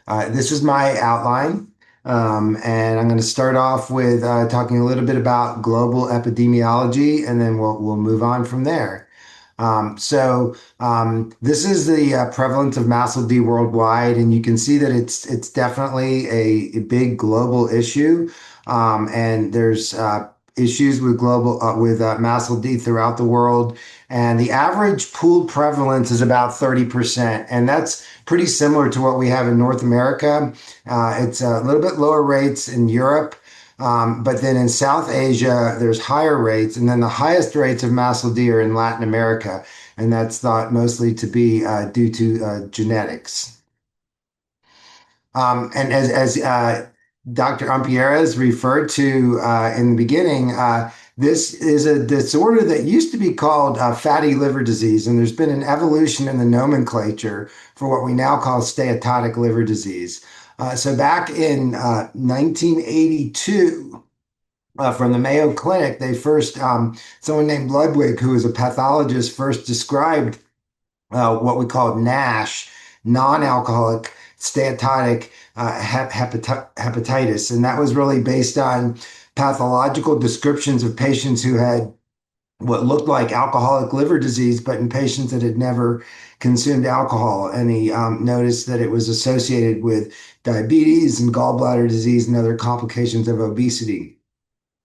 This is my outline, and I'm going to start off with talking a little bit about global epidemiology, and then we'll move on from there. This is the prevalence of MASLD worldwide, and you can see that it's definitely a big global issue, and there's issues with global with MASLD throughout the world, and the average pooled prevalence is about 30%, and that's pretty similar to what we have in North America. It's a little bit lower rates in Europe. But then in South Asia, there's higher rates, and then the highest rates of MASLD are in Latin America, and that's thought mostly to be due to genetics. And as Dr. Ampieres referred to in the beginning, this is a disorder that used to be called fatty liver disease, and there's been an evolution in the nomenclature for what we now call steatotic liver disease. So back in 1982, from the Mayo Clinic, they first, someone named Ludwig, who was a pathologist, first described what we call NASH, non-alcoholic steatotic hepatitis. And that was really based on pathological descriptions of patients who had what looked like alcoholic liver disease, but in patients that had never consumed alcohol. And he noticed that it was associated with diabetes and gallbladder disease and other complications of obesity.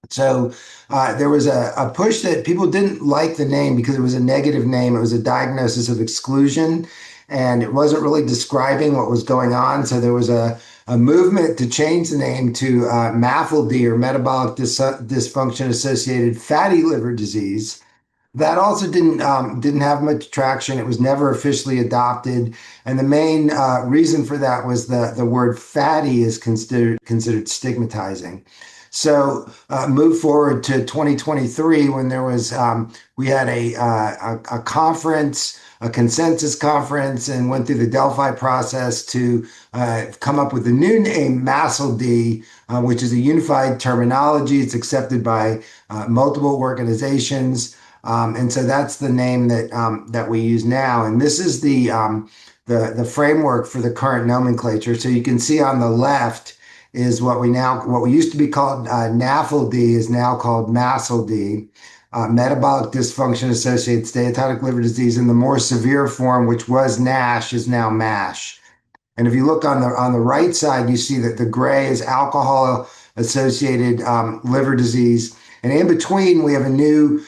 So there was a push that people didn't like the name because it was a negative name. It was a diagnosis of exclusion, and it wasn't really describing what was going on. So there was a movement to change the name to MAFLD, or metabolic dysfunction associated fatty liver disease. That also didn't have much traction. It was never officially adopted, and the main reason for that was the word fatty is considered stigmatizing. So move forward to 2023 when there was we had a conference, a consensus conference, and went through the Delphi process to come up with the new name MASLD, which is a unified terminology. It's accepted by multiple organizations. And so that's the name that we use now. And this is the framework for the current nomenclature. So you can see on the left is what we used to be called NAFLD is now called MASLD, metabolic dysfunction associated steatotic liver disease. And the more severe form, which was NASH, is now MASH. And if you look on the right side, you see that the gray is alcohol associated liver disease. And in between, we have a new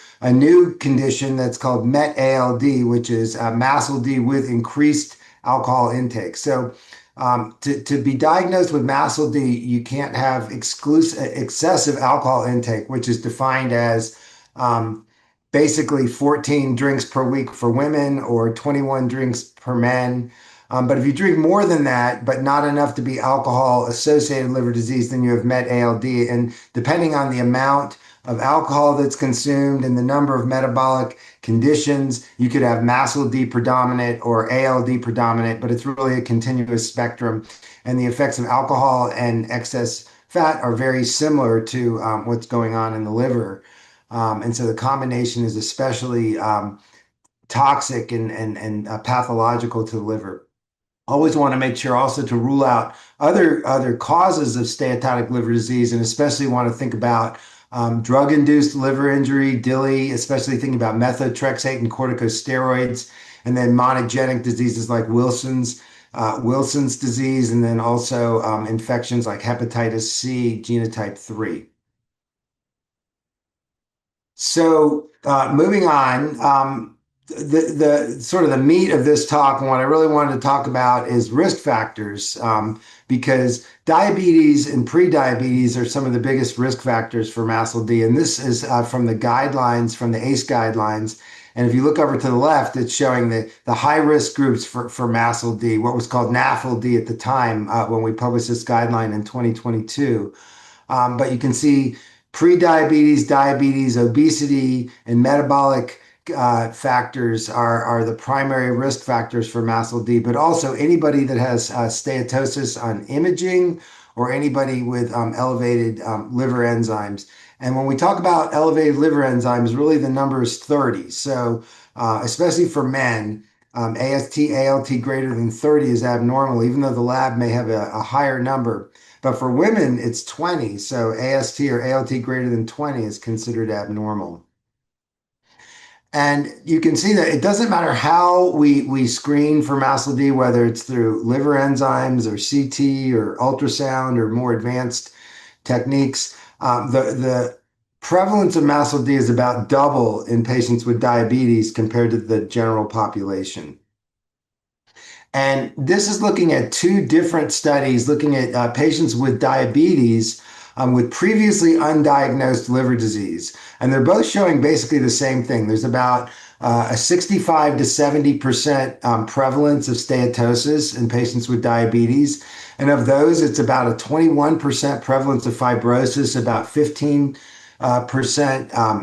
condition that's called MetALD, which is MASLD with increased alcohol intake. So to be diagnosed with MASLD, you can't have excessive alcohol intake, which is defined as basically 14 drinks per week for women or 21 drinks per men. But if you drink more than that, but not enough to be alcohol-associated liver disease, then you have MetALD. And depending on the amount of alcohol that's consumed and the number of metabolic conditions, you could have MASLD predominant or ALD predominant, but it's really a continuous spectrum. And the effects of alcohol and excess fat are very similar to what's going on in the liver. And so the combination is especially toxic and pathological to the liver. Always want to make sure also to rule out other causes of steatotic liver disease, and especially want to think about drug-induced liver injury, DILI, especially thinking about methotrexate and corticosteroids, and then monogenic diseases like Wilson's disease, and then also infections like hepatitis C genotype 3. So moving on, the sort of the meat of this talk and what I really wanted to talk about is risk factors, because diabetes and prediabetes are some of the biggest risk factors for MASLD. And this is from the guidelines, from the ACE guidelines. And if you look over to the left, it's showing the high risk groups for MASLD, what was called NAFLD at the time when we published this guideline in 2022. But you can see prediabetes, diabetes, obesity, and metabolic factors are the primary risk factors for MASLD, but also anybody that has steatosis on imaging or anybody with elevated liver enzymes. And when we talk about elevated liver enzymes, really the number is 30. So especially for men, AST, ALT greater than 30 is abnormal, even though the lab may have a higher number. But for women, it's 20. So AST or ALT greater than 20 is considered abnormal. And you can see that it doesn't matter how we screen for MASLD, whether it's through liver enzymes or CT or ultrasound or more advanced techniques. The prevalence of MASLD is about double in patients with diabetes compared to the general population. And this is looking at two different studies looking at patients with diabetes with previously undiagnosed liver disease. And they're both showing basically the same thing. There's about a 65 to 70% prevalence of steatosis in patients with diabetes. And of those, it's about a 21% prevalence of fibrosis, about 15%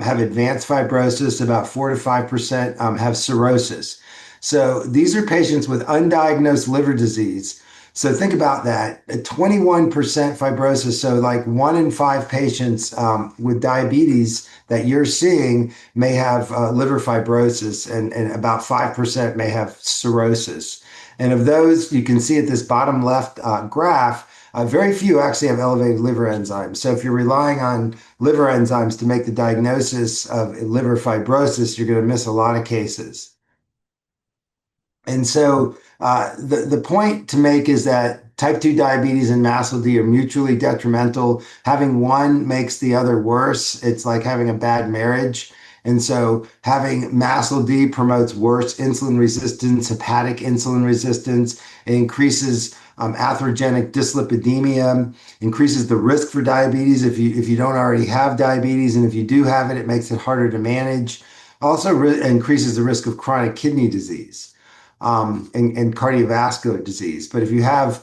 have advanced fibrosis, about 4 to 5% have cirrhosis. So these are patients with undiagnosed liver disease. So think about that, 21% fibrosis. So like 1 in 5 patients with diabetes that you're seeing may have liver fibrosis, and about 5% may have cirrhosis. And of those, you can see at this bottom left graph, very few actually have elevated liver enzymes. So if you're relying on liver enzymes to make the diagnosis of liver fibrosis, you're going to miss a lot of cases. And so the point to make is that type 2 diabetes and MASLD are mutually detrimental. Having one makes the other worse. It's like having a bad marriage. And so having MASLD promotes worse insulin resistance, hepatic insulin resistance. It increases atherogenic dyslipidemia, increases the risk for diabetes if you don't already have diabetes. And if you do have it, it makes it harder to manage. Also increases the risk of chronic kidney disease. And cardiovascular disease. But if you have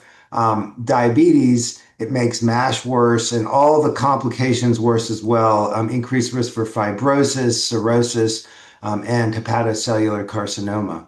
diabetes, it makes MASH worse and all the complications worse as well. Increased risk for fibrosis, cirrhosis, and hepatocellular carcinoma.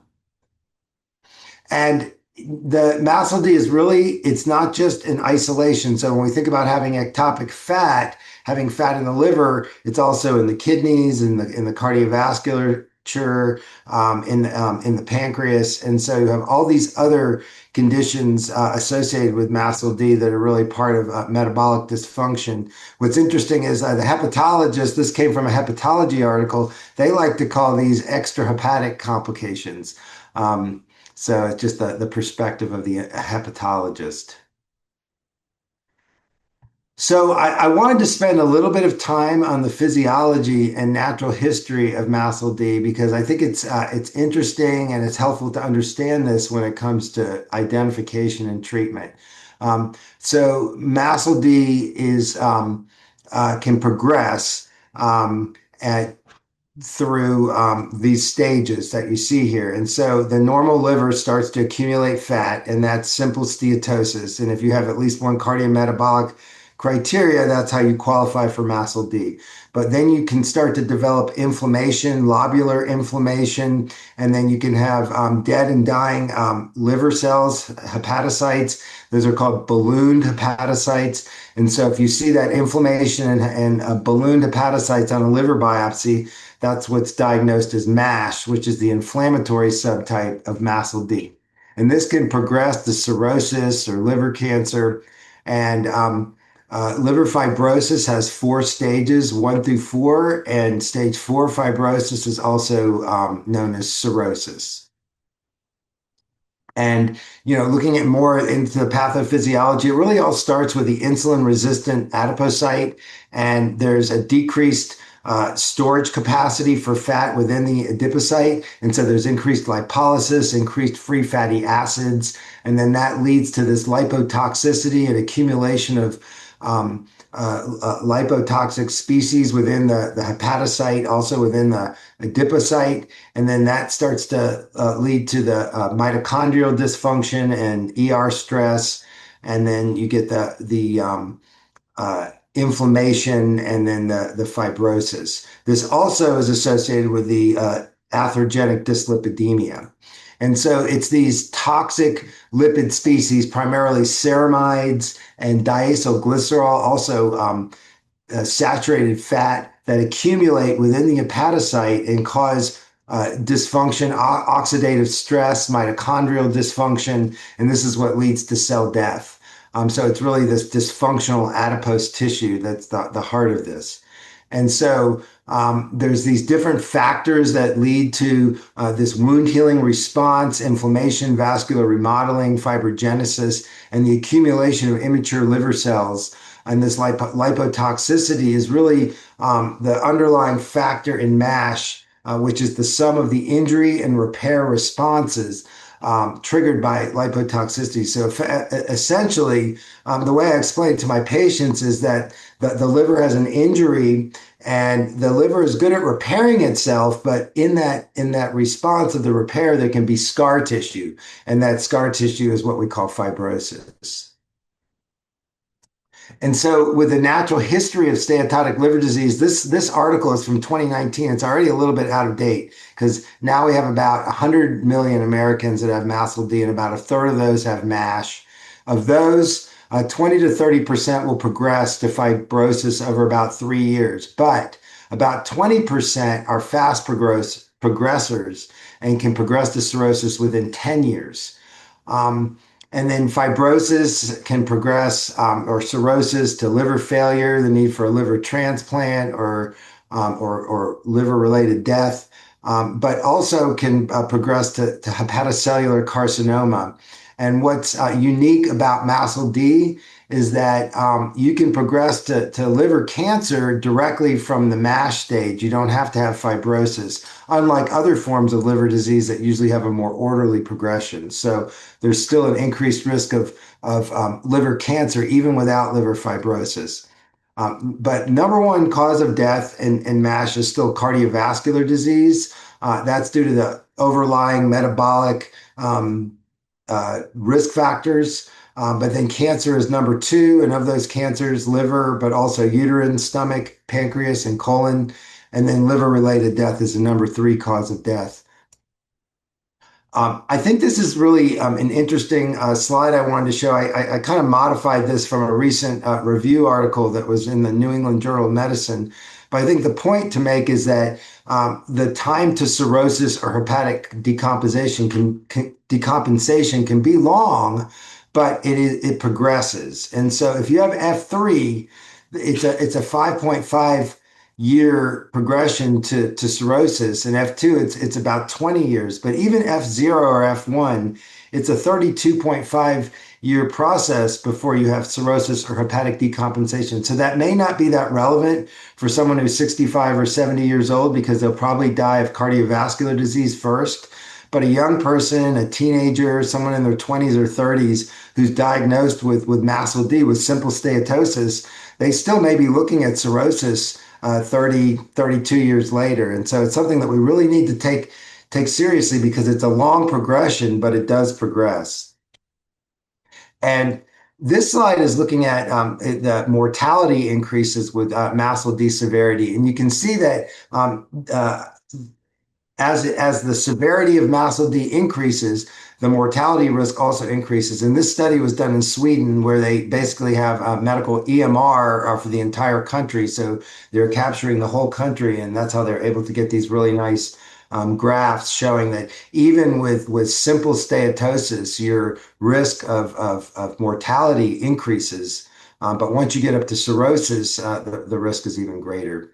And the MASLD is really, it's not just in isolation. So when we think about having ectopic fat, having fat in the liver, it's also in the kidneys, in the cardiovascular in the pancreas. And so you have all these other conditions associated with MASLD that are really part of metabolic dysfunction. What's interesting is the hepatologist, this came from a hepatology article, they like to call these extrahepatic complications. So it's just the perspective of the hepatologist. So I wanted to spend a little bit of time on the physiology and natural history of MASLD because I think it's interesting and it's helpful to understand this when it comes to identification and treatment. So MASLD is can progress through these stages that you see here. And so the normal liver starts to accumulate fat, and that's simple steatosis. And if you have at least one cardiometabolic criteria, that's how you qualify for MASLD. But then you can start to develop inflammation, lobular inflammation, and then you can have dead and dying liver cells, hepatocytes. Those are called ballooned hepatocytes. And so if you see that inflammation and ballooned hepatocytes on a liver biopsy, that's what's diagnosed as MASH, which is the inflammatory subtype of MASLD. And this can progress to cirrhosis or liver cancer. And liver fibrosis has 4 stages, 1 through 4, and stage 4 fibrosis is also known as cirrhosis. And, looking at more into the pathophysiology, it really all starts with the insulin-resistant adipocyte, and there's a decreased storage capacity for fat within the adipocyte. And so there's increased lipolysis, increased free fatty acids, and then that leads to this lipotoxicity and accumulation of lipotoxic species within the hepatocyte, also within the adipocyte. And then that starts to lead to the mitochondrial dysfunction and ER stress. And then you get the inflammation and then the fibrosis. This also is associated with the atherogenic dyslipidemia. And so it's these toxic lipid species, primarily ceramides and diacylglycerol, also saturated fat that accumulate within the hepatocyte and cause dysfunction, oxidative stress, mitochondrial dysfunction, and this is what leads to cell death. So it's really this dysfunctional adipose tissue that's the heart of this. And so there's these different factors that lead to this wound healing response, inflammation, vascular remodeling, fibrogenesis, and the accumulation of immature liver cells. And this lipotoxicity is really the underlying factor in MASH, which is the sum of the injury and repair responses triggered by lipotoxicity. So essentially, the way I explain it to my patients is that the liver has an injury and the liver is good at repairing itself, but in that response of the repair, there can be scar tissue. And that scar tissue is what we call fibrosis. And so with the natural history of steatotic liver disease, this article is from 2019. It's already a little bit out of date because now we have about 100 million Americans that have MASLD and about a third of those have MASH. Of those, 20 to 30% will progress to fibrosis over about 3 years, but about 20% are fast progressors and can progress to cirrhosis within 10 years. And then fibrosis can progress, or cirrhosis to liver failure, the need for a liver transplant, or liver-related death, but also can progress to hepatocellular carcinoma. And what's unique about MASLD is that you can progress to liver cancer directly from the MASH stage. You don't have to have fibrosis, unlike other forms of liver disease that usually have a more orderly progression. So there's still an increased risk of liver cancer even without liver fibrosis. But number one cause of death in MASH is still cardiovascular disease. That's due to the overlying metabolic risk factors. But then cancer is number two, and of those cancers, liver, but also uterine, stomach, pancreas, and colon. And then liver-related death is the number three cause of death. I think this is really an interesting slide I wanted to show. I kind of modified this from a recent review article that was in the New England Journal of Medicine. But I think the point to make is that the time to cirrhosis or hepatic decompensation can be long, but it progresses. And so if you have F3, it's a 5.5 year progression to cirrhosis, and F2 it's about 20 years. But even F0 or F1, it's a 32.5 year process before you have cirrhosis or hepatic decompensation. So that may not be that relevant for someone who's 65 or 70 years old because they'll probably die of cardiovascular disease first. But a young person, a teenager, someone in their 20s or 30s who's diagnosed with MASLD, with simple steatosis, they still may be looking at cirrhosis 32 years later. And so it's something that we really need to take seriously because it's a long progression, but it does progress. And this slide is looking at the mortality increases with MASLD severity. And you can see that as the severity of MASLD increases, the mortality risk also increases. And this study was done in Sweden, where they basically have a medical EMR for the entire country. So they're capturing the whole country, and that's how they're able to get these really nice graphs showing that even with simple steatosis, your risk of mortality increases. But once you get up to cirrhosis, the risk is even greater.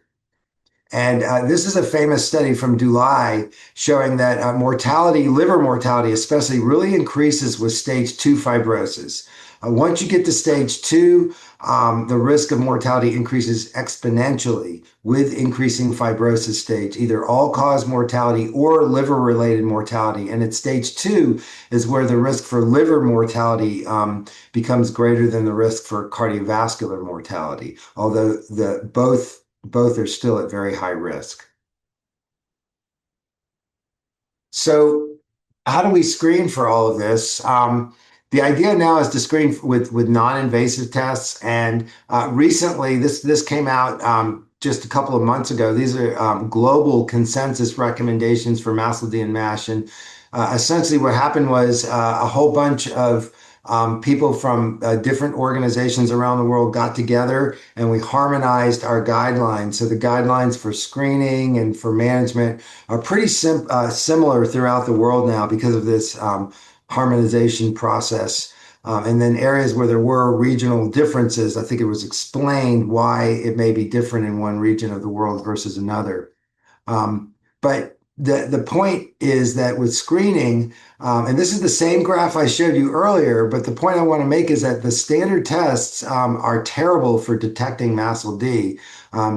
And this is a famous study from July showing that liver mortality especially, really increases with stage 2 fibrosis. Once you get to stage 2, the risk of mortality increases exponentially with increasing fibrosis stage, either all-cause mortality or liver-related mortality. And at stage 2 is where the risk for liver mortality becomes greater than the risk for cardiovascular mortality, although both are still at very high risk. So how do we screen for all of this? The idea now is to screen with non-invasive tests. And recently, this came out just a couple of months ago. These are global consensus recommendations for MASLD and MASH. And essentially what happened was a whole bunch of people from different organizations around the world got together and we harmonized our guidelines. So the guidelines for screening and for management are pretty similar throughout the world now because of this harmonization process. And then areas where there were regional differences, I think it was explained why it may be different in one region of the world versus another. But the point is that with screening, and this is the same graph I showed you earlier, but the point I want to make is that the standard tests are terrible for detecting MASLD.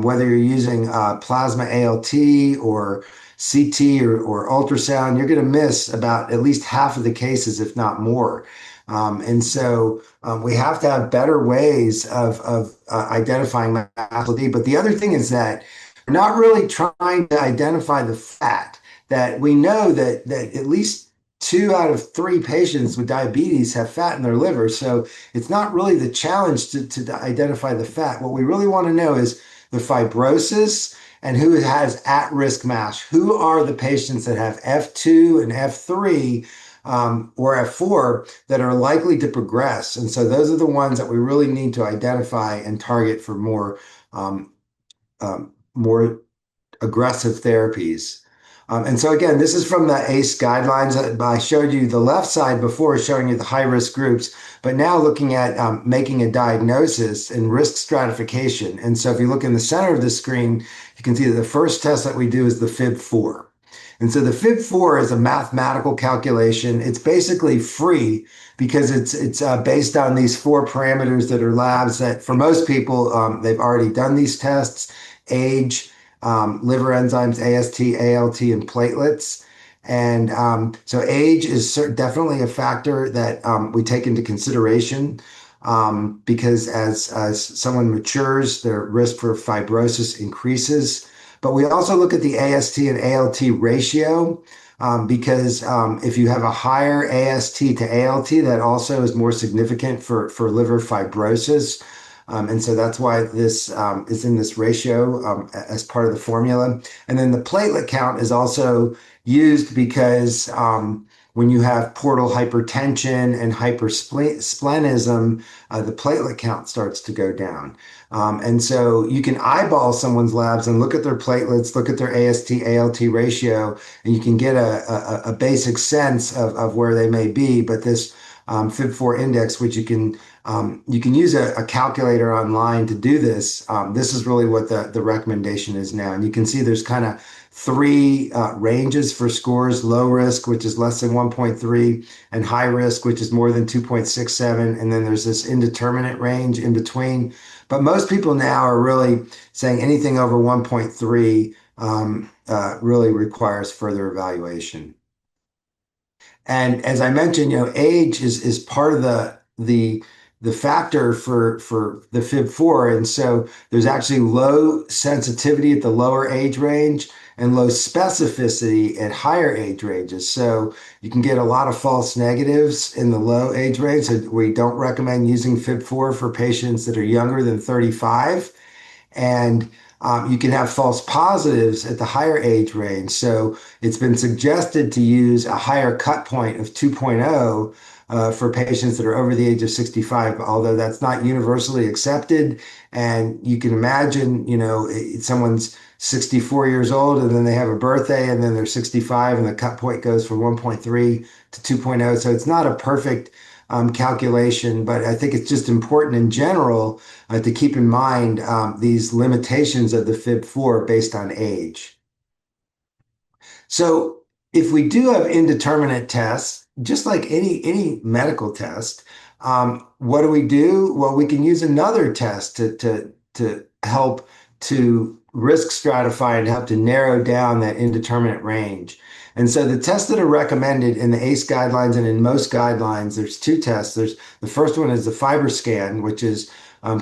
Whether you're using plasma ALT or CT or ultrasound, you're going to miss about at least half of the cases, if not more. And so we have to have better ways of identifying MASLD. But the other thing is that we're not really trying to identify the fat, that we know that at least 2 out of 3 patients with diabetes have fat in their liver. So it's not really the challenge to identify the fat. What we really want to know is the fibrosis and who has at-risk MASH. Who are the patients that have F2 and F3 or F4 that are likely to progress? And so those are the ones that we really need to identify and target for more aggressive therapies. And so again, this is from the AACE guidelines. I showed you the left side before, showing you the high-risk groups, but now looking at making a diagnosis and risk stratification. And so if you look in the center of the screen, you can see that the first test that we do is the FIB-4. And so the FIB-4 is a mathematical calculation. It's basically free because it's based on these 4 parameters that are labs that for most people, they've already done these tests: age, liver enzymes, AST, ALT, and platelets. And so age is definitely a factor that we take into consideration because as someone matures, their risk for fibrosis increases. But we also look at the AST and ALT ratio because if you have a higher AST to ALT, that also is more significant for liver fibrosis. And so that's why this is in this ratio as part of the formula. And then the platelet count is also used because when you have portal hypertension and hypersplenism, the platelet count starts to go down. And so you can eyeball someone's labs and look at their platelets, look at their AST, ALT ratio, and you can get a basic sense of where they may be. But this FIB-4 index, which you can use a calculator online to do this. This is really what the recommendation is now. And you can see there's kind of 3 ranges for scores: low risk, which is less than 1.3, and high risk, which is more than 2.67. And then there's this indeterminate range in between. But most people now are really saying anything over 1.3 really requires further evaluation. And as I mentioned, age is part of the factor for the FIB-4. And so there's actually low sensitivity at the lower age range and low specificity at higher age ranges. So you can get a lot of false negatives in the low age range. So we don't recommend using FIB-4 for patients that are younger than 35. And you can have false positives at the higher age range. So it's been suggested to use a higher cut point of 2.0 for patients that are over the age of 65, although that's not universally accepted. And you can imagine, someone's 64 years old and then they have a birthday and then they're 65 and the cut point goes from 1.3 to 2.0. So it's not a perfect calculation, but I think it's just important in general to keep in mind these limitations of the FIB-4 based on age. So if we do have indeterminate tests, just like any medical test, what do we do? Well, we can use another test to help to risk stratify and help to narrow down that indeterminate range. And so the tests that are recommended in the AACE guidelines and in most guidelines, there's 2 tests. The first one is the FibroScan, which is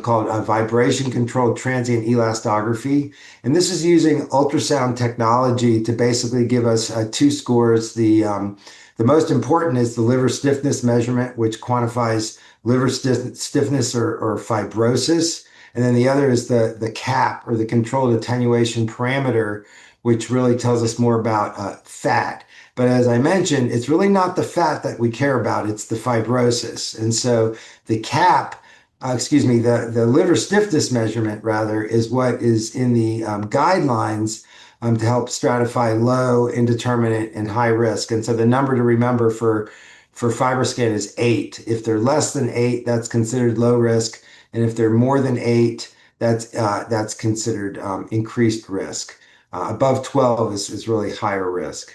called a vibration-controlled transient elastography. And this is using ultrasound technology to basically give us 2 scores. The most important is the liver stiffness measurement, which quantifies liver stiffness or fibrosis. And then the other is the CAP, or the controlled attenuation parameter, which really tells us more about fat. But as I mentioned, it's really not the fat that we care about, it's the fibrosis. And so the CAP, excuse me, the liver stiffness measurement, rather, is what is in the guidelines to help stratify low, indeterminate, and high risk. And so the number to remember for FibroScan is 8. If they're less than 8, that's considered low risk. And if they're more than 8, that's considered increased risk. Above 12 is really higher risk.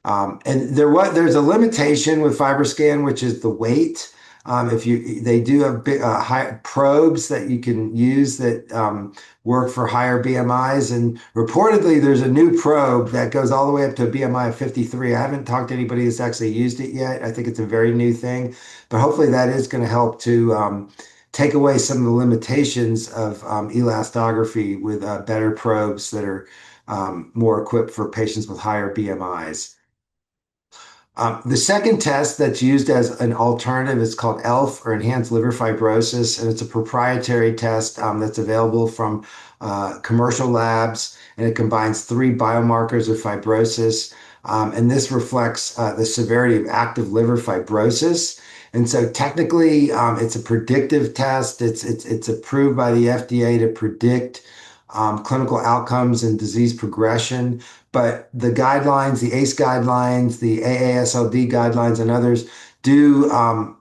And there's a limitation with FibroScan, which is the weight. If you they do have big, high probes that you can use that work for higher BMIs, and reportedly there's a new probe that goes all the way up to a BMI of 53. I haven't talked to anybody that's actually used it yet. I think it's a very new thing, but hopefully that is going to help to take away some of the limitations of elastography with better probes that are more equipped for patients with higher BMIs. The second test that's used as an alternative is called ELF, or Enhanced Liver Fibrosis, and it's a proprietary test that's available from commercial labs, and it combines 3 biomarkers of fibrosis, and this reflects the severity of active liver fibrosis. And so technically, it's a predictive test. It's approved by the FDA to predict clinical outcomes and disease progression. But the guidelines, the ACE guidelines, the AASLD guidelines, and others do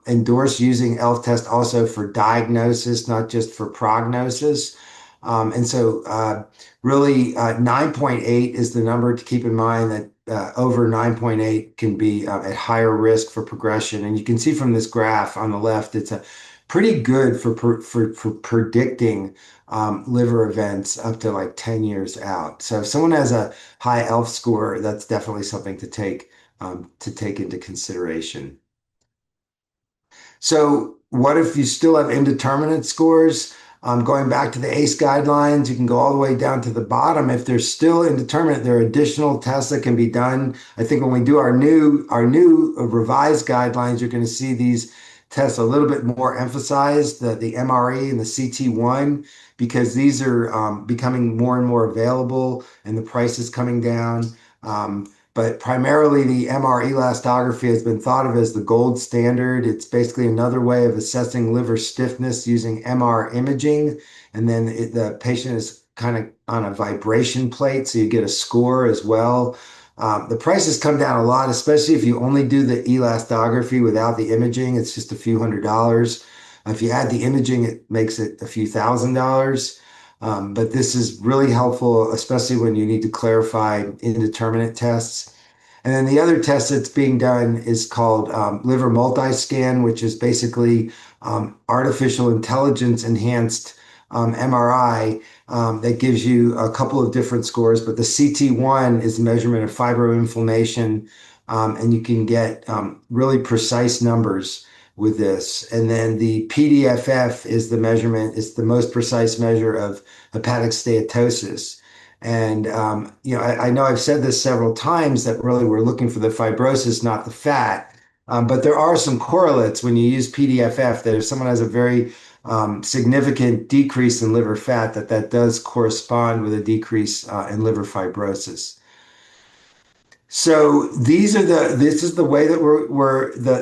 endorse using ELF test also for diagnosis, not just for prognosis. And so really 9.8 is the number to keep in mind, that over 9.8 can be at higher risk for progression. And you can see from this graph on the left, it's a pretty good for predicting liver events up to like 10 years out. So if someone has a high ELF score, that's definitely something to take into consideration. So what if you still have indeterminate scores? Going back to the ACE guidelines, you can go all the way down to the bottom. If they're still indeterminate, there are additional tests that can be done. I think when we do our new revised guidelines, you're going to see these tests a little bit more emphasized, the MRE and the CT1, because these are becoming more and more available and the price is coming down. But primarily the MR elastography has been thought of as the gold standard. It's basically another way of assessing liver stiffness using MR imaging. And then the patient is kind of on a vibration plate, so you get a score as well. The prices come down a lot, especially if you only do the elastography without the imaging. It's just a few $100s. If you add the imaging, it makes it a few $1,000s. But this is really helpful, especially when you need to clarify indeterminate tests. And then the other test that's being done is called liver multiscan, which is basically artificial intelligence enhanced MRI that gives you a couple of different scores. But the CT1 is a measurement of fibroinflammation, and you can get really precise numbers with this. And then the PDFF is the measurement, it's the most precise measure of hepatic steatosis. And, I know I've said this several times that really we're looking for the fibrosis, not the fat. But there are some correlates when you use PDFF, that if someone has a very significant decrease in liver fat, that does correspond with a decrease in liver fibrosis. So this is the way that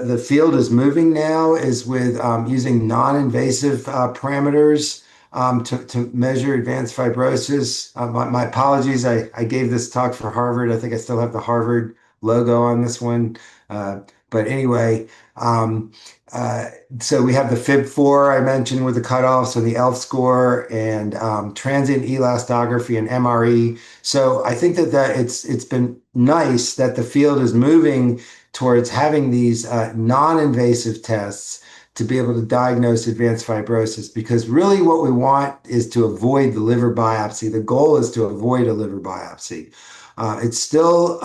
the field is moving now, is with using non-invasive parameters to measure advanced fibrosis. My apologies, I gave this talk for Harvard. I think I still have the Harvard logo on this one. But anyway, so we have the FIB4 I mentioned with the cutoffs and the ELF score, and transient elastography and MRE. So I think that it's been nice that the field is moving towards having these non-invasive tests to be able to diagnose advanced fibrosis, because really what we want is to avoid the liver biopsy. The goal is to avoid a liver biopsy. It's still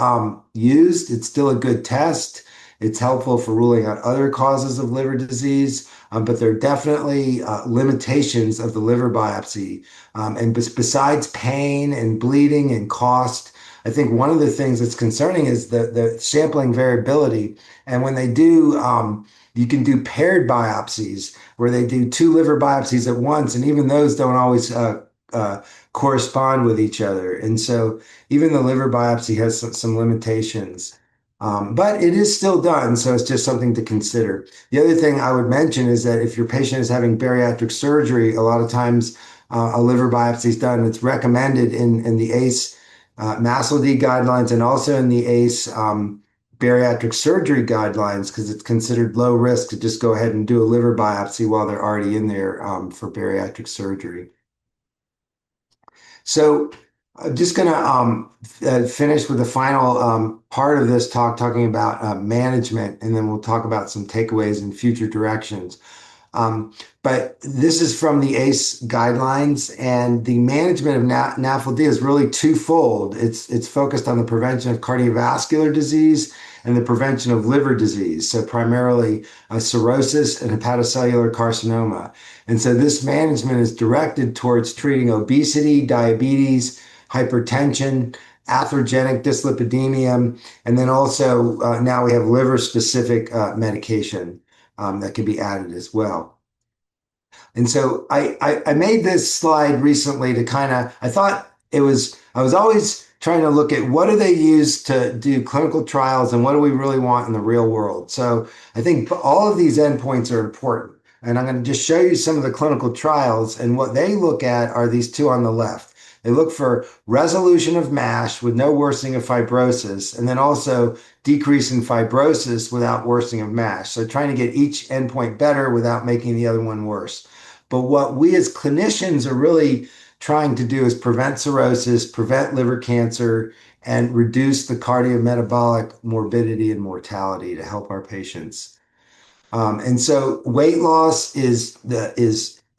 used. It's still a good test. It's helpful for ruling out other causes of liver disease, but there are definitely limitations of the liver biopsy. And besides pain and bleeding and cost, I think one of the things that's concerning is the sampling variability. And when they do, you can do paired biopsies where they do 2 liver biopsies at once, and even those don't always correspond with each other. And so even the liver biopsy has some limitations. But it is still done, so it's just something to consider. The other thing I would mention is that if your patient is having bariatric surgery, a lot of times a liver biopsy is done. It's recommended in the ACE MASLD guidelines and also in the ACE bariatric surgery guidelines because it's considered low risk to just go ahead and do a liver biopsy while they're already in there for bariatric surgery. So I'm just going to finish with the final part of this talk, talking about management, and then we'll talk about some takeaways and future directions. But this is from the ACE guidelines, and the management of NAFLD is really twofold. It's focused on the prevention of cardiovascular disease and the prevention of liver disease, so primarily cirrhosis and hepatocellular carcinoma. And so this management is directed towards treating obesity, diabetes, hypertension, atherogenic dyslipidemia, and then also now we have liver-specific medication that can be added as well. And so I made this slide recently to I thought I was always trying to look at what do they use to do clinical trials and what do we really want in the real world. So I think all of these endpoints are important. And I'm going to just show you some of the clinical trials, and what they look at are these two on the left. They look for resolution of MASH with no worsening of fibrosis, and then also decrease in fibrosis without worsening of MASH. So trying to get each endpoint better without making the other one worse. But what we as clinicians are really trying to do is prevent cirrhosis, prevent liver cancer, and reduce the cardiometabolic morbidity and mortality to help our patients. And so weight loss is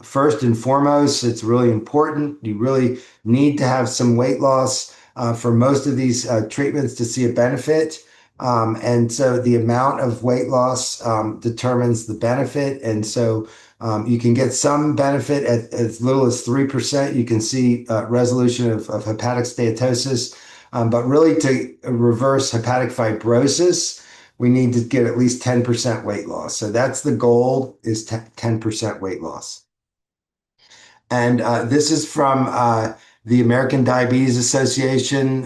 first and foremost. It's really important. You really need to have some weight loss for most of these treatments to see a benefit. And so the amount of weight loss determines the benefit. And so you can get some benefit at as little as 3%. You can see resolution of hepatic steatosis. But really to reverse hepatic fibrosis, we need to get at least 10% weight loss. So that's the goal, is 10% weight loss. And this is from the American Diabetes Association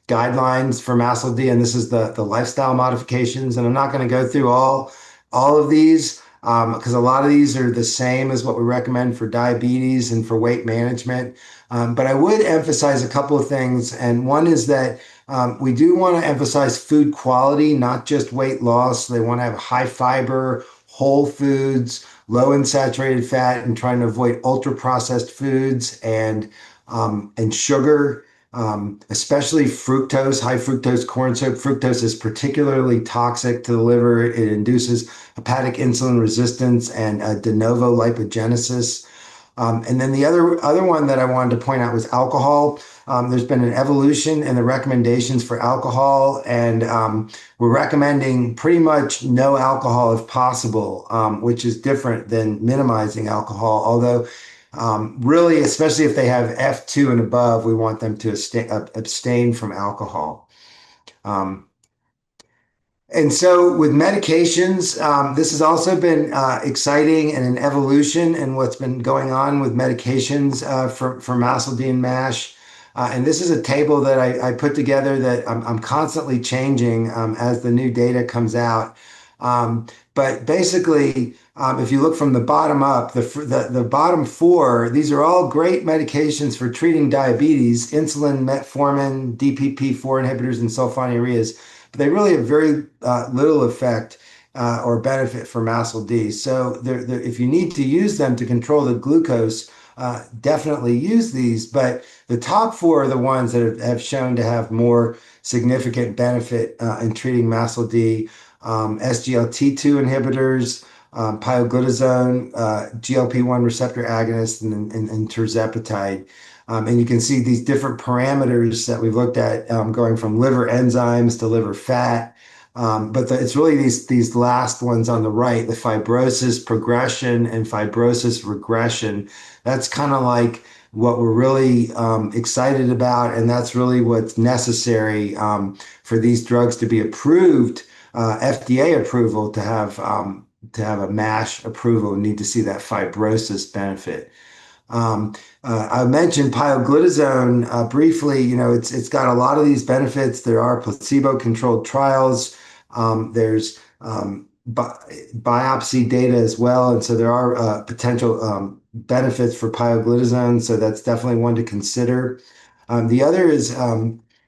guidelines for MASLD, and this is the lifestyle modifications. And I'm not going to go through all of these because a lot of these are the same as what we recommend for diabetes and for weight management. But I would emphasize a couple of things. And one is that we do want to emphasize food quality, not just weight loss. They want to have high fiber, whole foods, low in saturated fat, and trying to avoid ultra processed foods and sugar, especially fructose, high fructose corn syrup. Fructose is particularly toxic to the liver. It induces hepatic insulin resistance and de novo lipogenesis. And then the other one that I wanted to point out was alcohol. There's been an evolution in the recommendations for alcohol, and we're recommending pretty much no alcohol if possible, which is different than minimizing alcohol. Although really, especially if they have F2 and above, we want them to abstain from alcohol. And so with medications, this has also been exciting and an evolution in what's been going on with medications for MASLD and MASH. And this is a table that I put together that I'm constantly changing as the new data comes out. But basically, if you look from the bottom up, the bottom four, these are all great medications for treating diabetes: insulin, metformin, DPP-4 inhibitors, and sulfonylureas. But they really have very little effect or benefit for MASLD. So if you need to use them to control the glucose, definitely use these. But the top four are the ones that have shown to have more significant benefit in treating MASLD: SGLT2 inhibitors, pioglitazone, GLP-1 receptor agonist, and tirzepatide. And you can see these different parameters that we've looked at going from liver enzymes to liver fat. But it's really these last ones on the right, the fibrosis progression and fibrosis regression. That's kind of like what we're really excited about. And that's really what's necessary for these drugs to be approved, FDA approval, to have a MASH approval. We need to see that fibrosis benefit. I mentioned pioglitazone briefly. It's got a lot of these benefits. There are placebo-controlled trials. There's biopsy data as well, and so there are potential benefits for pioglitazone. So that's definitely one to consider. The other is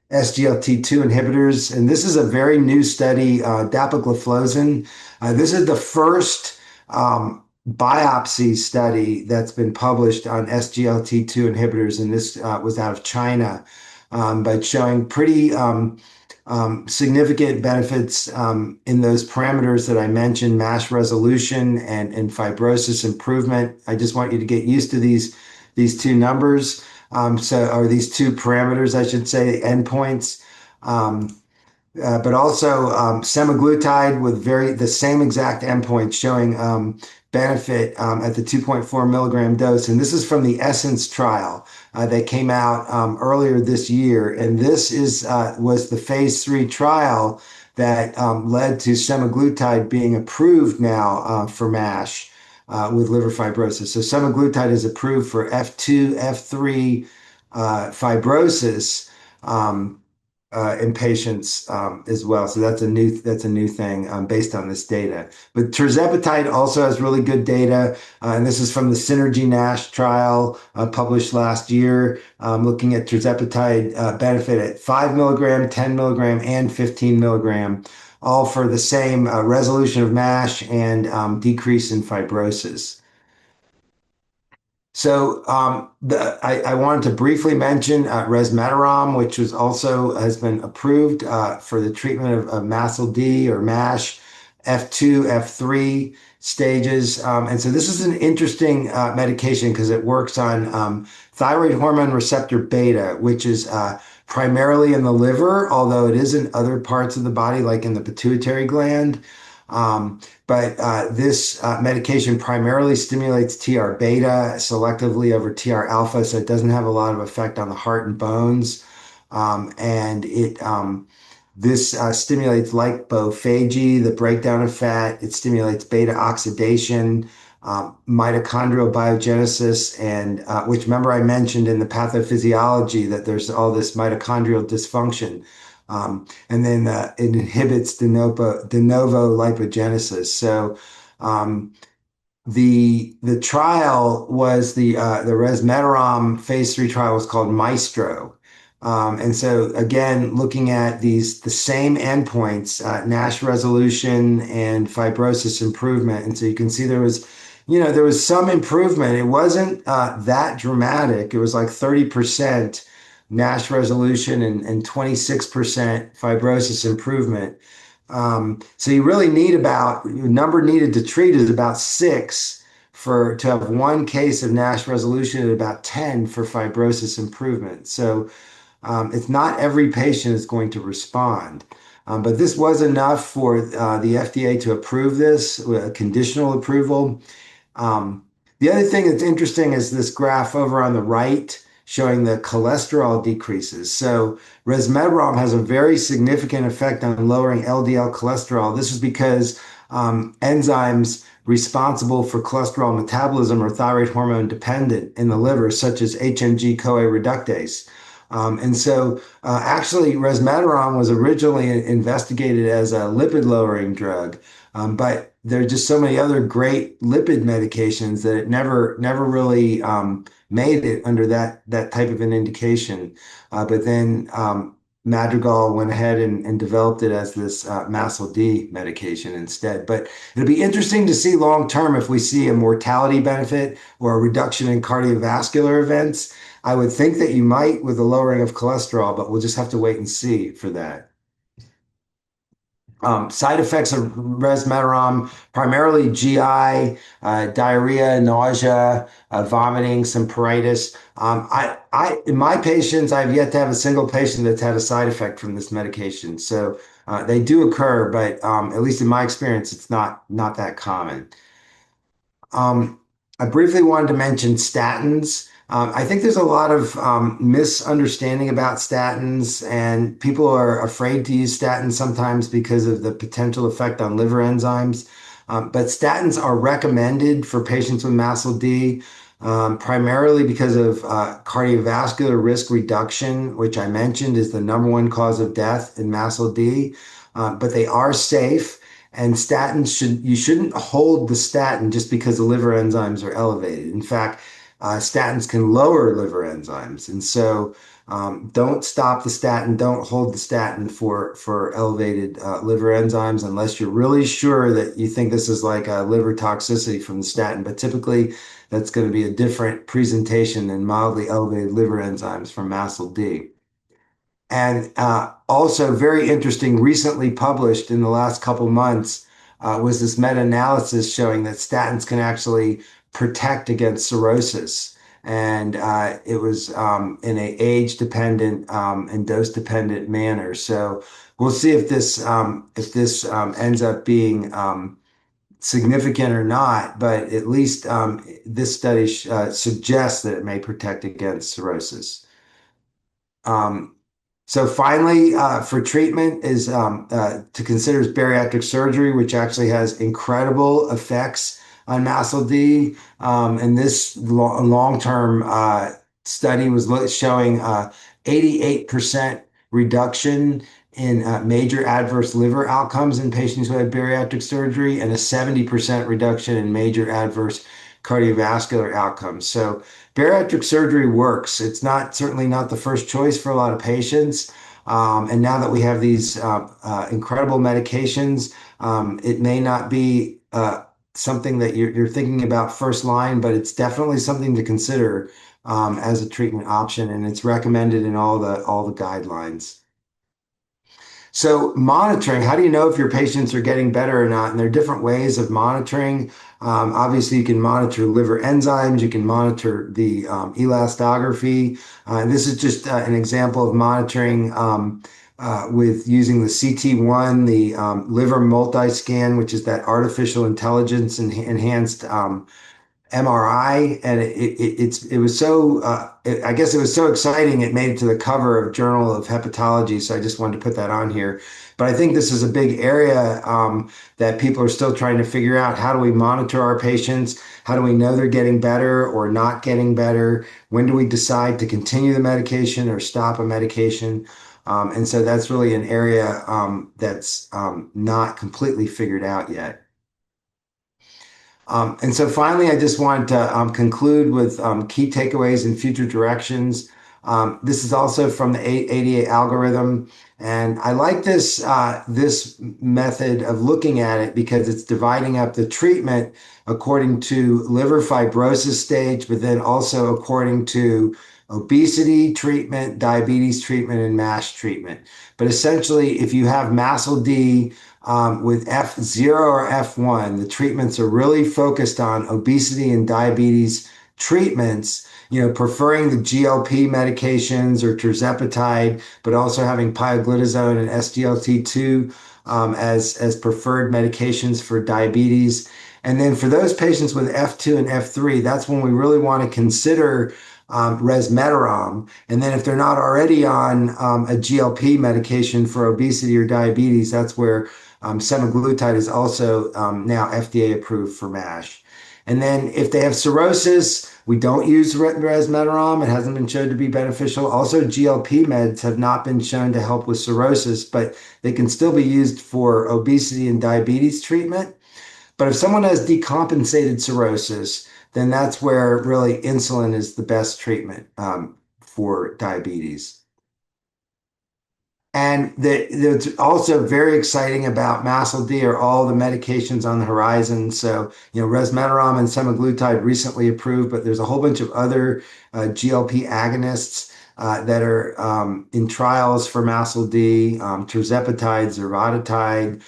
SGLT2 inhibitors, and this is a very new study, dapagliflozin. This is the first biopsy study that's been published on SGLT2 inhibitors, and this was out of China, but showing pretty significant benefits in those parameters that I mentioned, MASH resolution and fibrosis improvement. I just want you to get used to these two numbers. Or these two parameters, I should say, endpoints. But also semaglutide with the same exact endpoint showing benefit at the 2.4 milligram dose. And this is from the Essence trial that came out earlier this year. And this was the phase 3 trial that led to semaglutide being approved now for MASH with liver fibrosis. So semaglutide is approved for F2, F3 fibrosis in patients as well. So that's a new thing based on this data. But tirzepatide also has really good data, and this is from the Synergy NASH trial published last year, looking at tirzepatide benefit at 5 milligram, 10 milligram, and 15 milligram, all for the same resolution of MASH and decrease in fibrosis. So I wanted to briefly mention resmetirom, which has been approved for the treatment of MASLD or MASH, F2, F3 stages. And so this is an interesting medication because it works on thyroid hormone receptor beta, which is primarily in the liver, although it is in other parts of the body, like in the pituitary gland. But this medication primarily stimulates TR beta selectively over TR alpha, so it doesn't have a lot of effect on the heart and bones. And this stimulates lipophagy, the breakdown of fat. It stimulates beta oxidation, mitochondrial biogenesis, and which, remember, I mentioned in the pathophysiology that there's all this mitochondrial dysfunction. And then it inhibits de novo lipogenesis. So the trial was the resmetirom phase 3 trial was called Maestro. And so again, looking at the same endpoints, NASH resolution and fibrosis improvement. And so you can see there was some improvement. It wasn't that dramatic. It was like 30% NASH resolution and 26% fibrosis improvement. So you really need number needed to treat is about 6 to have one case of NASH resolution and about 10 for fibrosis improvement. So it's not every patient is going to respond. But this was enough for the FDA to approve this with a conditional approval. The other thing that's interesting is this graph over on the right showing the cholesterol decreases. So resmetirom has a very significant effect on lowering LDL cholesterol. This is because enzymes responsible for cholesterol metabolism are thyroid hormone dependent in the liver, such as HMG-CoA reductase. And so actually resmetirom was originally investigated as a lipid-lowering drug, but there are just so many other great lipid medications that it never really made it under that type of an indication. But then Madrigal went ahead and developed it as this MASLD medication instead. But it'll be interesting to see long term if we see a mortality benefit or a reduction in cardiovascular events. I would think that you might with a lowering of cholesterol, but we'll just have to wait and see for that. Side effects of resmetirom, primarily GI, diarrhea, nausea, vomiting, some pruritus. In my patients, I've yet to have a single patient that's had a side effect from this medication. So they do occur, but at least in my experience, it's not that common. I briefly wanted to mention statins. I think there's a lot of misunderstanding about statins, and people are afraid to use statins sometimes because of the potential effect on liver enzymes. But statins are recommended for patients with MASLD. primarily because of cardiovascular risk reduction, which I mentioned is the number one cause of death in MASLD. But they are safe, and you shouldn't hold the statin just because the liver enzymes are elevated. In fact, statins can lower liver enzymes, and so don't stop the statin, don't hold the statin for elevated liver enzymes unless you're really sure that you think this is like a liver toxicity from the statin. But typically, that's going to be a different presentation than mildly elevated liver enzymes from MASLD. And also, very interesting, recently published in the last couple months, was this meta-analysis showing that statins can actually protect against cirrhosis. And it was in a age-dependent and dose-dependent manner. So we'll see if this ends up being significant or not, but at least this study suggests that it may protect against cirrhosis. Um, so finally, for treatment is to consider is bariatric surgery, which actually has incredible effects on MASLD. And this long-term study was showing 88% reduction in major adverse liver outcomes in patients who had bariatric surgery and a 70% reduction in major adverse cardiovascular outcomes. So bariatric surgery works. It's not certainly not the first choice for a lot of patients. And now that we have these incredible medications, it may not be something that you're thinking about first line, but it's definitely something to consider as a treatment option, and it's recommended in all the guidelines. So monitoring, how do you know if your patients are getting better or not? And there are different ways of monitoring. Obviously, you can monitor liver enzymes. You can monitor the elastography. This is just an example of monitoring with using the CT1, the liver multi-scan, which is that artificial intelligence enhanced MRI, and it was so I guess it was so exciting it made it to the cover of Journal of Hepatology. So I just wanted to put that on here. But I think this is a big area that people are still trying to figure out. How do we monitor our patients? How do we know they're getting better or not getting better? When do we decide to continue the medication or stop a medication? And so that's really an area that's not completely figured out yet. And so finally, I just want to conclude with key takeaways and future directions. This is also from the ADA algorithm, and I like this method of looking at it because it's dividing up the treatment according to liver fibrosis stage, but then also according to obesity treatment, diabetes treatment, and MASH treatment. But essentially, if you have MASLD with F0 or F1, the treatments are really focused on obesity and diabetes treatments, preferring the GLP medications or tirzepatide, but also having pioglitazone and SGLT2 as preferred medications for diabetes. And then for those patients with F2 and F3, that's when we really want to consider resmetirom. And then if they're not already on a GLP medication for obesity or diabetes, that's where semaglutide is also now FDA approved for MASH. And then if they have cirrhosis, we don't use resmetirom. It hasn't been shown to be beneficial. Also, GLP meds have not been shown to help with cirrhosis, but they can still be used for obesity and diabetes treatment. But if someone has decompensated cirrhosis, then that's where really insulin is the best treatment for diabetes. And that's also very exciting about MASLD are all the medications on the horizon. So, resmetirom and semaglutide recently approved, but there's a whole bunch of other GLP agonists that are in trials for MASLD, tirzepatide, zirotide,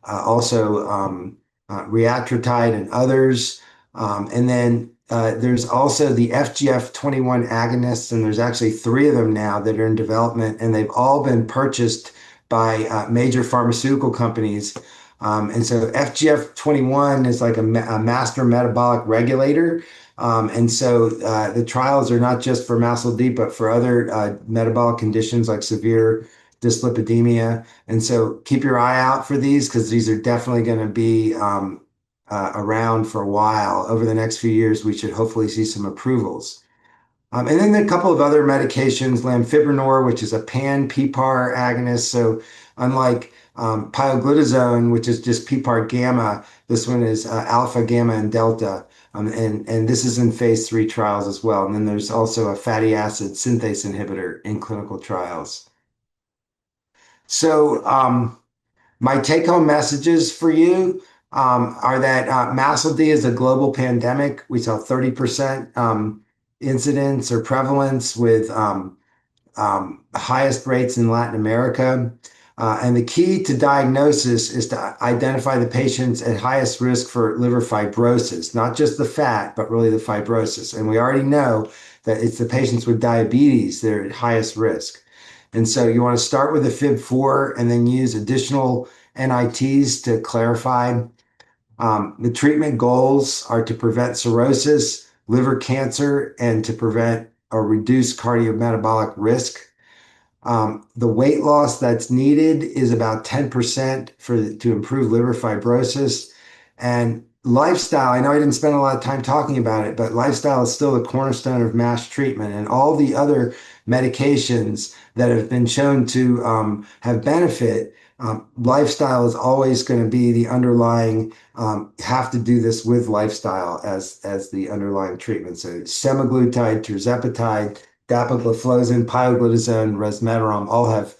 also riatratide and others. And then there's also the FGF21 agonists, and there's actually 3 of them now that are in development, and they've all been purchased by major pharmaceutical companies. And so FGF21 is like a master metabolic regulator. And so the trials are not just for MASLD, but for other metabolic conditions like severe dyslipidemia. And so keep your eye out for these because these are definitely going to be around for a while. Over the next few years, we should hopefully see some approvals. And then a couple of other medications, lanfibranor, which is a pan-PPAR agonist. So unlike pioglitazone, which is just PPAR gamma, this one is alpha, gamma, and delta. And this is in phase 3 trials as well. And then there's also a fatty acid synthase inhibitor in clinical trials. So my take-home messages for you are that MASLD is a global pandemic. We saw 30% incidence or prevalence with highest rates in Latin America. And the key to diagnosis is to identify the patients at highest risk for liver fibrosis, not just the fat, but really the fibrosis. And we already know that it's the patients with diabetes that are at highest risk. And so you want to start with the FIB4 and then use additional NITs to clarify. The treatment goals are to prevent cirrhosis, liver cancer, and to prevent or reduce cardiometabolic risk. The weight loss that's needed is about 10% to improve liver fibrosis. And lifestyle, I know I didn't spend a lot of time talking about it, but lifestyle is still the cornerstone of MASH treatment. And all the other medications that have been shown to have benefit, lifestyle is always going to be the underlying, have to do this with lifestyle as the underlying treatment. So semaglutide, tirzepatide, dapagliflozin, pioglitazone, resmetirom all have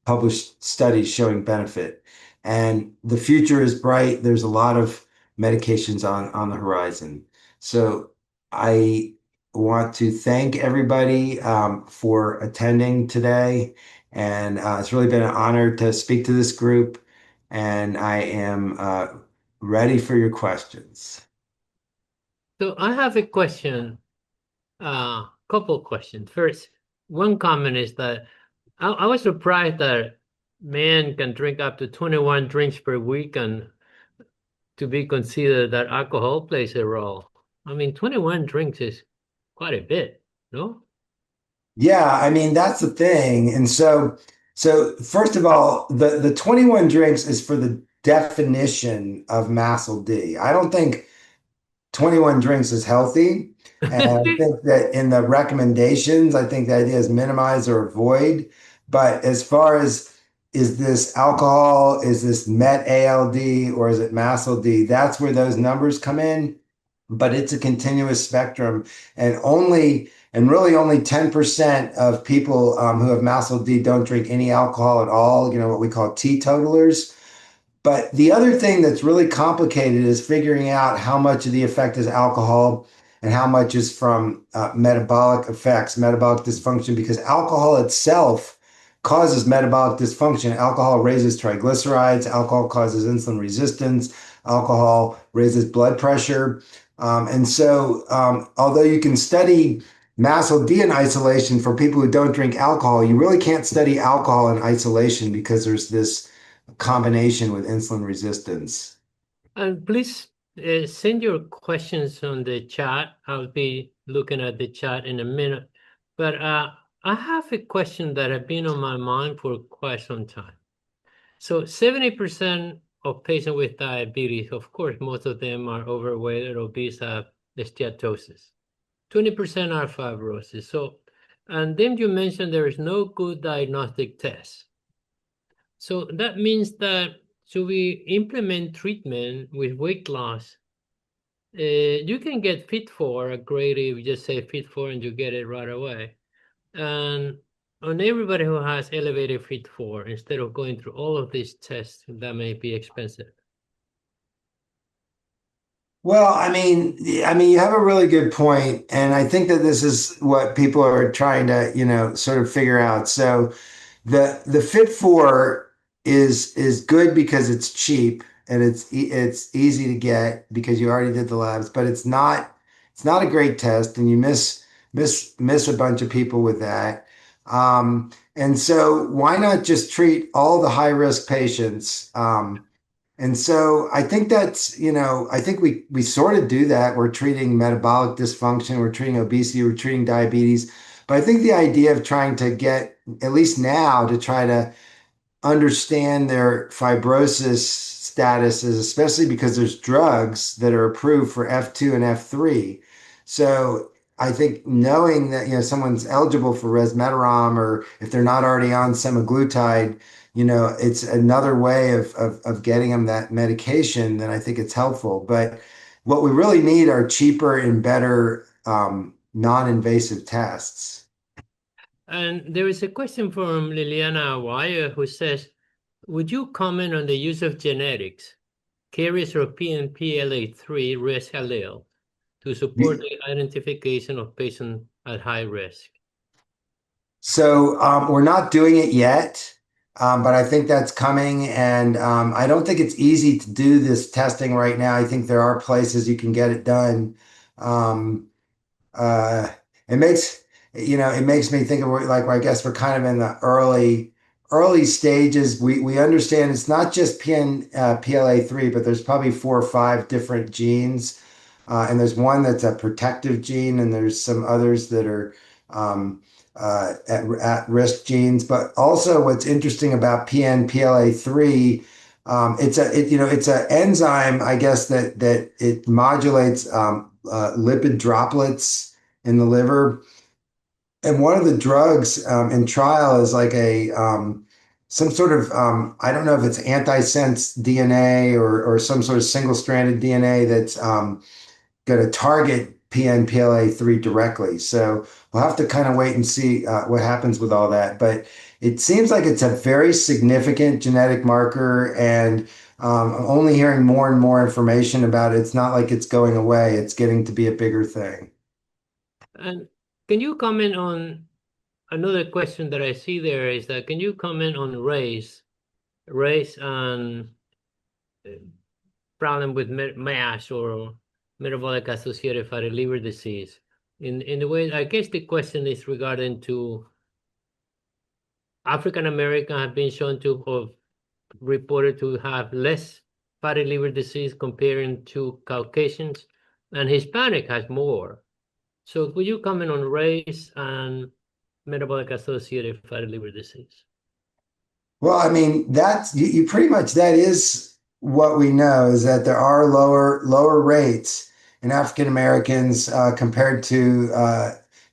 published studies showing benefit. And the future is bright. There's a lot of medications on the horizon. So I want to thank everybody for attending today. And it's really been an honor to speak to this group. And I am ready for your questions. So I have a question, couple questions. First, one comment is that I was surprised that men can drink up to 21 drinks per week and to be considered that alcohol plays a role. I mean, 21 drinks is quite a bit, no? Yeah, I mean that's the thing. And so first of all, the 21 drinks is for the definition of MASLD. I don't think 21 drinks is healthy. And I think that in the recommendations, I think the idea is minimize or avoid. But as far as is this alcohol, is this met ALD, or is it MASLD? That's where those numbers come in. But it's a continuous spectrum, and really only 10% of people who have MASLD don't drink any alcohol at all. You know what we call teetotalers. But the other thing that's really complicated is figuring out how much of the effect is alcohol and how much is from metabolic effects, metabolic dysfunction, because alcohol itself causes metabolic dysfunction. Alcohol raises triglycerides, alcohol causes insulin resistance, alcohol raises blood pressure. And so, although you can study MASLD in isolation for people who don't drink alcohol, you really can't study alcohol in isolation because there's this combination with insulin resistance. And please send your questions on the chat. I'll be looking at the chat in a minute. But I have a question that has been on my mind for quite some time. So 70% of patients with diabetes, of course, most of them are overweight or obese, have steatosis. 20% are fibrosis. So, and then you mentioned there is no good diagnostic test. So that means that should we implement treatment with weight loss, you can get FIT4, a grade if you just say FIT4 and you get it right away. And on everybody who has elevated FIT4, instead of going through all of these tests, that may be expensive. Well, you have a really good point, and I think that this is what people are trying to, sort of figure out. So the Fit4 is good because it's cheap and it's easy to get because you already did the labs, but it's not a great test, and you miss a bunch of people with that. And so why not just treat all the high risk patients? And so I think I think we sort of do that. We're treating metabolic dysfunction, we're treating obesity, we're treating diabetes. But I think the idea of trying to get, at least now, to try to understand their fibrosis statuses, especially because there's drugs that are approved for F2 and F3. So I think knowing that, someone's eligible for resmetirom, or if they're not already on semaglutide, it's another way of getting them that medication, then I think it's helpful. But what we really need are cheaper and better non-invasive tests. And there is a question from Liliana Awaya who says, would you comment on the use of genetics, carriers of PNPLA3 risk allele, to support the identification of patients at high risk? So we're not doing it yet, but I think that's coming. And I don't think it's easy to do this testing right now. I think there are places you can get it done. Um, uh, it makes, it makes me think of like, I guess we're kind of in the early stages. We understand it's not just PLA3, but there's probably 4 or 5 different genes. And there's one that's a protective gene, and there's some others that are um, at risk genes. But also, what's interesting about PNPLA3, it's an enzyme, I guess, that it modulates lipid droplets in the liver. And one of the drugs in trial is like some sort of I don't know if it's antisense DNA or some sort of single-stranded DNA that's going to target PNPLA3 directly. So we'll have to kind of wait and see what happens with all that. But it seems like it's a very significant genetic marker, and I'm only hearing more and more information about it. It's not like it's going away. It's getting to be a bigger thing. And can you comment on another question that I see there is that can you comment on race and problem with MASH or metabolic associated fatty liver disease? In the way, I guess the question is regarding to African American have been shown to have reported to have less fatty liver disease comparing to Caucasians, and Hispanic has more. So could you comment on race and metabolic associated fatty liver disease? Well, I mean, that's you pretty much that is what we know, is that there are lower rates in African Americans compared to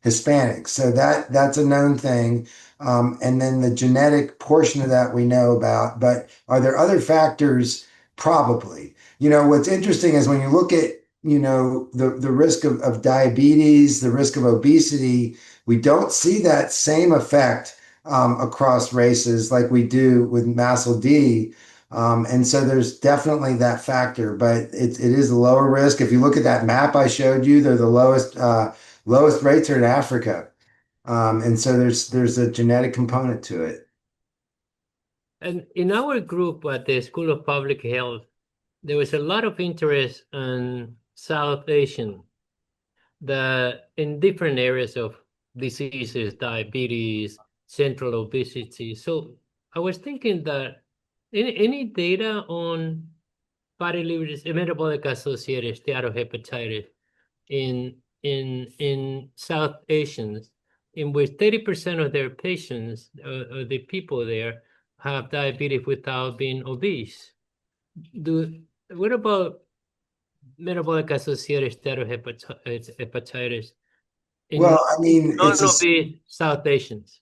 Hispanics. So that's a known thing. And then the genetic portion of that we know about. But are there other factors? Probably. What's interesting is when you look at, the risk of diabetes, the risk of obesity, we don't see that same effect across races like we do with MASLD. And so there's definitely that factor, but it is a lower risk. If you look at that map I showed you, they're the lowest rates are in Africa. And so there's a genetic component to it. And in our group at the School of Public Health, there was a lot of interest in South Asian, in different areas of diseases, diabetes, central obesity. So I was thinking that any data on fatty liver disease, metabolic associated steatohepatitis in South Asians, in which 30% of their patients, the people there, have diabetes without being obese. What about metabolic associated steatohepatitis in Well, I mean, non-obese South Asians?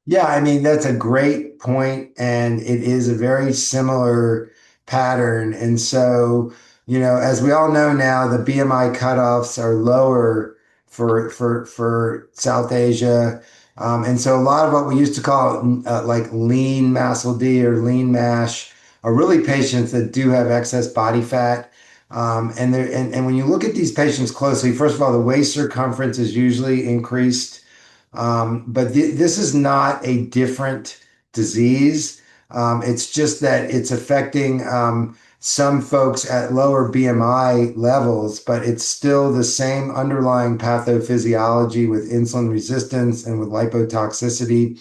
yeah, I mean, that's a great point, and it is a very similar pattern. And so, as we all know now, the BMI cutoffs are lower for South Asia. And so a lot of what we used to call like lean MASLD or lean MASH are really patients that do have excess body fat. And when you look at these patients closely, first of all, the waist circumference is usually increased. But this is not a different disease. It's just that it's affecting some folks at lower BMI levels, but it's still the same underlying pathophysiology with insulin resistance and with lipotoxicity.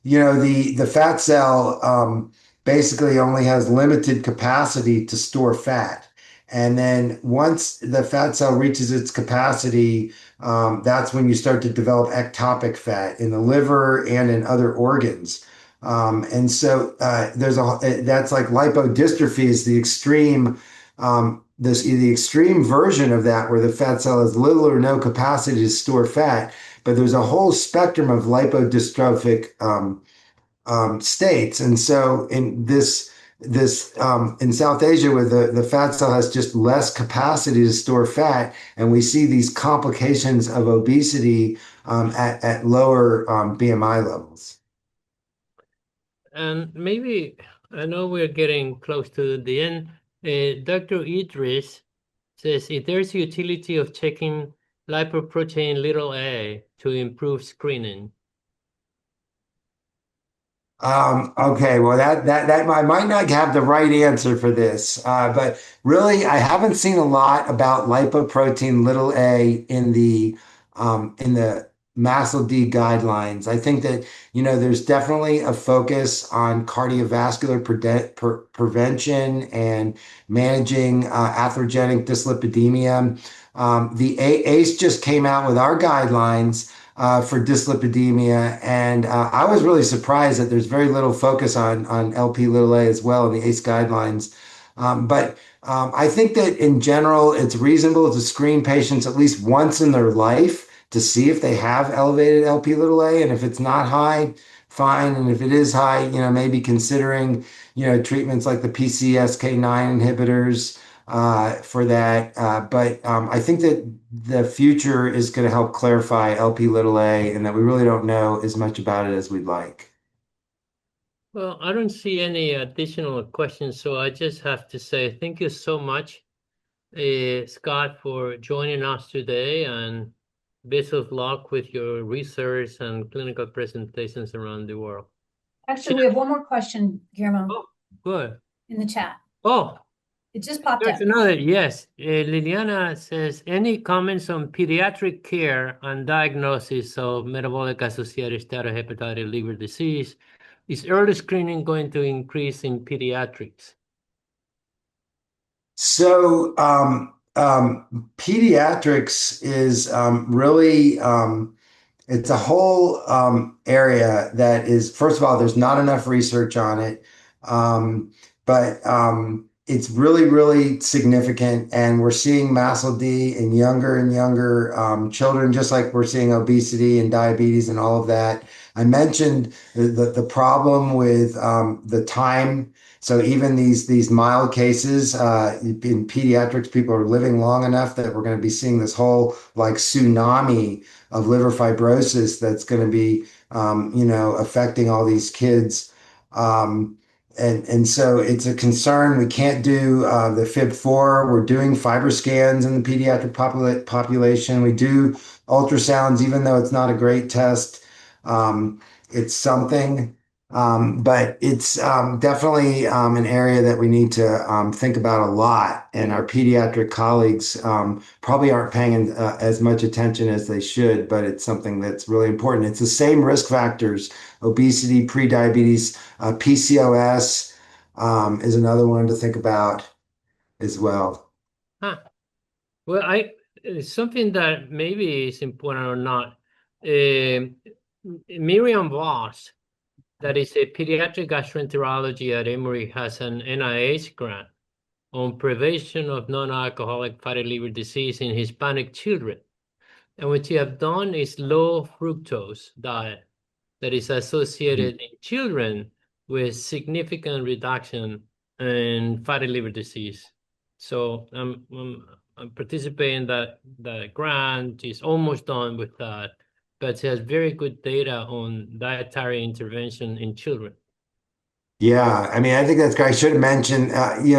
The fat cell basically only has limited capacity to store fat. And then once the fat cell reaches its capacity, that's when you start to develop ectopic fat in the liver and in other organs. And so that's like lipodystrophy is the extreme the extreme version of that where the fat cell has little or no capacity to store fat. But there's a whole spectrum of lipodystrophic states. And so in South Asia, where the fat cell has just less capacity to store fat, and we see these complications of obesity at lower BMI levels. And maybe I know we're getting close to the end. Dr. Idris says if there's utility of checking lipoprotein little a to improve screening. Okay, well that I might not have the right answer for this, but really I haven't seen a lot about lipoprotein little a in the MASLD guidelines. I think that there's definitely a focus on cardiovascular prevention and managing atherogenic dyslipidemia. The AACE just came out with our guidelines for dyslipidemia. And I was really surprised that there's very little focus on LP little a as well in the ACE guidelines. But I think that in general, it's reasonable to screen patients at least once in their life to see if they have elevated LP little a. And if it's not high, fine. And if it is high, maybe considering, treatments like the PCSK9 inhibitors for that. But I think that the future is going to help clarify LP little a and that we really don't know as much about it as we'd like. Well, I don't see any additional questions, so I just have to say thank you so much, Scott, for joining us today, and best of luck with your research and clinical presentations around the world. Actually, we have one more question, Guillermo, Oh, good. in the chat. Oh, It just popped there's up. another. Yes. Liliana says, any comments on pediatric care and diagnosis of metabolic associated steatohepatitis liver disease? Is early screening going to increase in pediatrics? So pediatrics is really it's a whole area that is, first of all, there's not enough research on it, but it's really, really significant. And we're seeing MASLD in younger and younger children, just like we're seeing obesity and diabetes and all of that. I mentioned the problem with the time. So even these mild cases in pediatrics, people are living long enough that we're going to be seeing this whole like tsunami of liver fibrosis that's going to be, affecting all these kids. And so it's a concern. We can't do the FIB4. We're doing fiber scans in the pediatric population. We do ultrasounds, even though it's not a great test. It's something. But it's definitely an area that we need to think about a lot. And our pediatric colleagues probably aren't paying as much attention as they should, but it's something that's really important. It's the same risk factors: obesity, prediabetes, PCOS is another one to think about as well. Huh. Well, something that maybe is important or not. Miriam Voss, that is a pediatric gastroenterology at Emory, has an NIH grant on prevention of non-alcoholic fatty liver disease in Hispanic children. And what you have done is low fructose diet that is associated in children with significant reduction in fatty liver disease. So I'm participating in that grant. Is almost done with that, but it has very good data on dietary intervention in children. Yeah, I mean, I think that's great. I should have mentioned,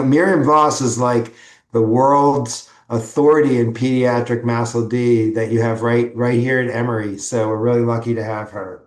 Miriam Voss is like the world's authority in pediatric MASLD that you have right here at Emory. So we're really lucky to have her.